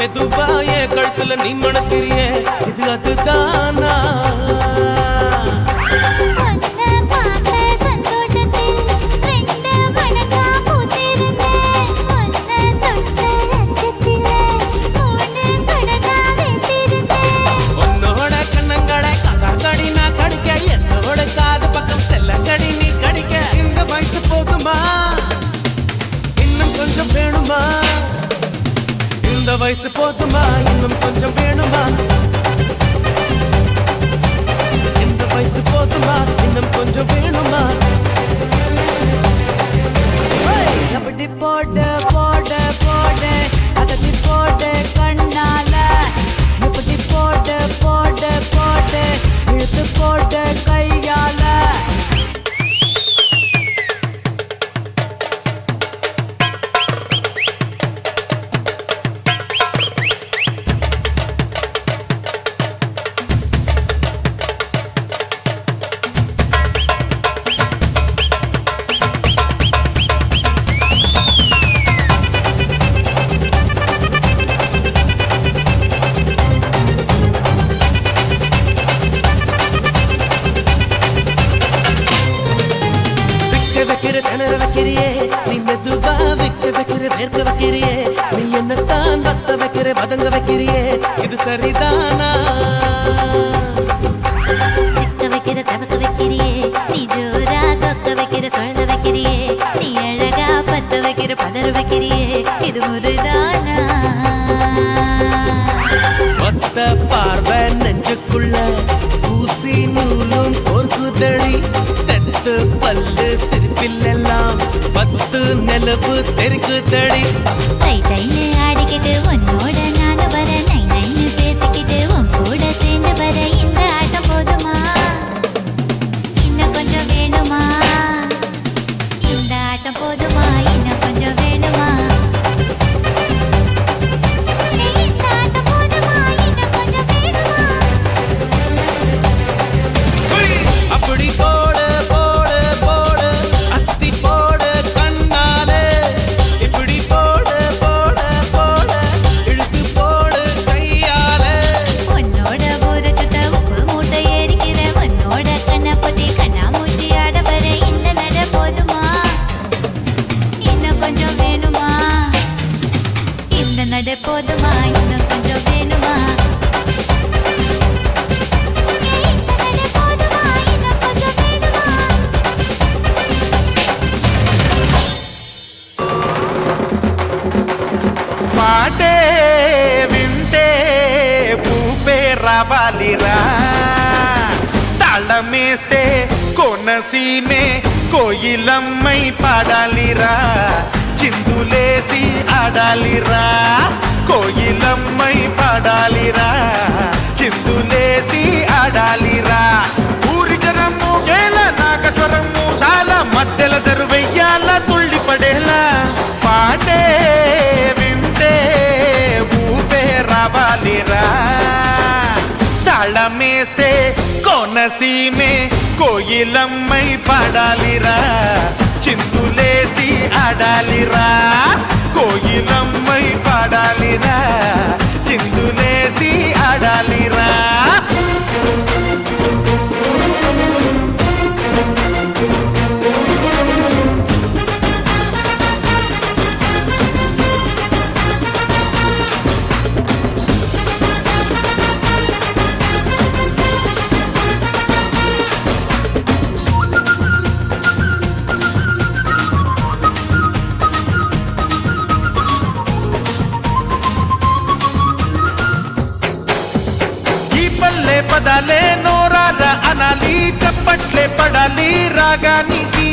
மெதுவாயே கழுத்துல நீ மணக்கிறியே இது அதுதானா வயசு போதுமா இன்னும் கொஞ்சம் வேணுமா இந்த வயசு போதுமா இன்னும் கொஞ்சம் வேணுமா அப்படி போடு போடு போடு அதட்டி போடு கண்ணால இப்படி போடு போடு போடு இழுத்து போடு கையால திணற வைக்கிறியே நீ மெதுவா விக்க வைக்கிற வேர்க்க வைக்கிறியே நீ என்னத்தான் வத்த வைக்கிற வதங்க வைக்கிறியே இது சரிதானா சிக்க வைக்கிற சவக்க வைக்கிறியே நீ ஜோரா சொக்க வைக்கிற சொல்ல வைக்கிறியே நீ அழகா பத்த வைக்கிற பதற வைக்கிறியே இது முருதானா ஒத்த பார்வை நெஞ்சுக்குள்ள ஊசி நூலும் கோர்க்குதடி தெத்து பல்லு சிரிப்பிலெல்லாம் பத்து நிலவு தெருக்குதடி தை தைன்னு ஆடிக்கிட்டு உன்னோட நானும் வர நை நைன்னு பேசிக்கிட்டு உன் கூட சேர்ந்து வர இந்த ஆட்டம் போதுமா இன்னும் கொஞ்சம் வேணுமா இந்த ஆட்டம் போதுமா இன்னும் கொஞ்சம் வேணுமா இந்த ஆட்டம் போதுமா இன்னும் கொஞ்சம் வேணுமா அப்படி போடு போடு போடு அஸ்தி போடு கண்ணாலே இப்படி போடு போடு போடு இழுத்து போடு கையாலே உன்னோட ஊரை சுத்த உப்பு மூட்டை ஏறிக்கிற உன்னோட கண்ணை பொத்தி கண்ணா மூட்டி ஆட வர இந்த நட போதுமா இன்னும் கொஞ்சம் வேணுமா இந்த நட போதுமா இன்னும் கொஞ்சம் வேணுமா இந்த நட போதுமா இன்னும் கொஞ்சம் வேணுமா పాటే వింటే పూపే రావాలిరా తాళమేస్తే కోనసీమే కోయిలమ్మై పాడాలిరా చిందులేసి ఆడాలిరా కోయిలమ్మై పాడాలిరా చిందులేసి ఆడాలిరా ఊరి జనము గేల నాగస్వరము తాళ మధ్యల దరువెయ్యాల తుళ్ళి పడేలా పాటే వింటే ఊపే రావాలిరా తాళమేస్తే కోనసీమే కోయిలమ్మై పాడాలిరా చిందులేసి ఆడాలిరా కోయిలమ్మై పాడాలిరా చిందులేసి ఆడాలిరా పదాలే నోరాల అనాలి చప్పట్లే పడాలి రాగానికి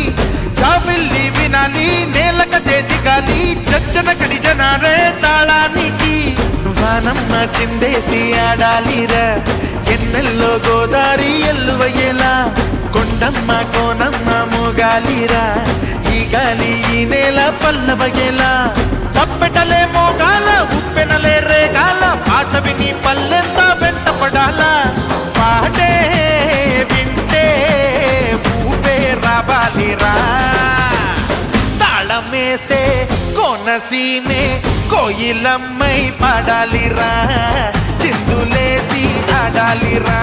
జాబిల్లి వినాలి నేలకదే దిగాలి చచ్చన కడి జనారే తాళానికి వానమ్మ చిందేసి ఆడాలిరా ఎన్నెల్లో గోదారి ఎల్లువయ్యేలా కొండమ్మ కోనమ్మ మోగాలిరా ఈ గాలి ఈ నేల పల్లవయ్యేలా తప్పెటలే మోగాల ఉప్పెనలే రేగాల పాట విని పల్లెంత వెంట పడాల పాటే వింటే ఊపే రావాలిరా తాళమేస్తే కోన కోనసీమే కోయిలమ్మై పాడాలిరా చిందులేసి ఆడాలిరా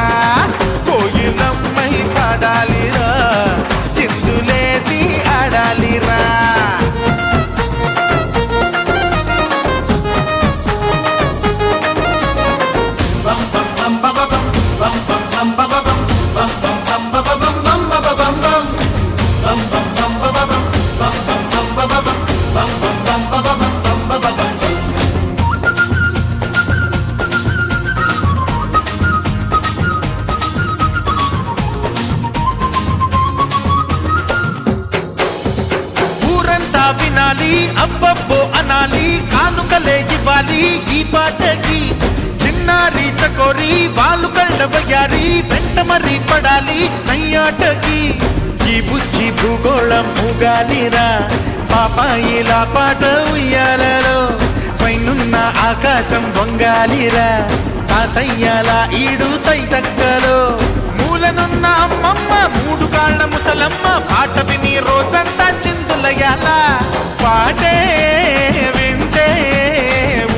కోయిలమ్మై పాడాలిరా చిందులేసి ఆడాలిరా ఊరంతా వినాలి అబ్బబ్బో అనాలి కానుకలే ఇవ్వాలి ఈ పాటకి చిన్నారి చకోరి వాళ్ళు కళ్ళ వయ్యారి వెంట మరి పడాలి సయ్యాటకి ఈ బుజ్జి భూగోళం ఊగాలిరా పాపాయిలా పాట ఉయ్యాలలో పైనున్న ఆకాశం వంగాలిరా తాతయ్యాల ఈడు తైతక్కలో మూలనున్న అమ్మమ్మ మూడు కాళ్ళ ముసలమ్మ పాట విని రోజంతా చిందులయ్యాల పాటే వింటే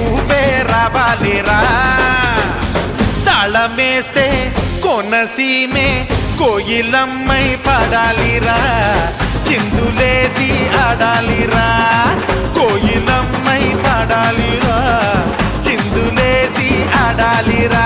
ఊపే రావాలిరా తాళమేస్తే కోనసీమే కోయిలమ్మై పాడాలిరా చిందులేసి ఆడాలిరా కోయిలమ్మై పాడాలిరా చిందులేసి ఆడాలిరా